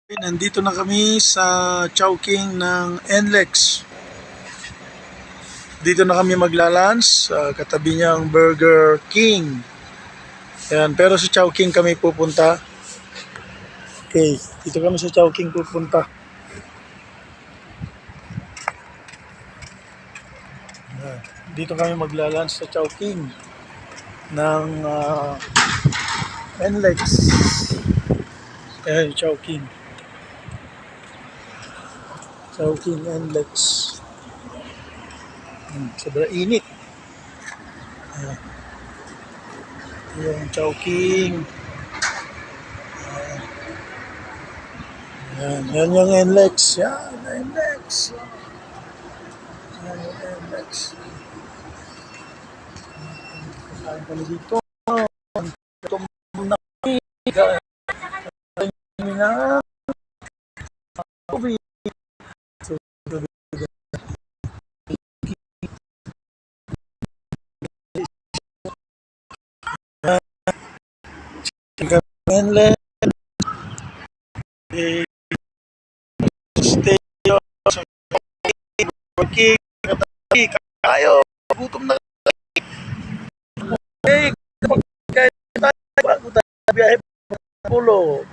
Nandito na kami sa Chowking ng NLEX. Dito na kami maglalunch sa katabi niyang Burger King. Ayan, pero sa Chowking kami pupunta. Okay, dito kami sa Chowking pupunta. Ayan, dito kami maglalunch sa Chowking ng NLEX. Ayan, Chowking. Chowking NLEX. Sobrang init. Ayan. Yung Chowking. Yan yung NLEX. Yan, NLEX. Yan yung NLEX. Kain kami dito. Gutom na kami. Kain kami na coffee. Chicken NLEX. Stay sa working. Kayo. Gutom na kami. Kapag kain tayo, bago tayo biyahe pulo.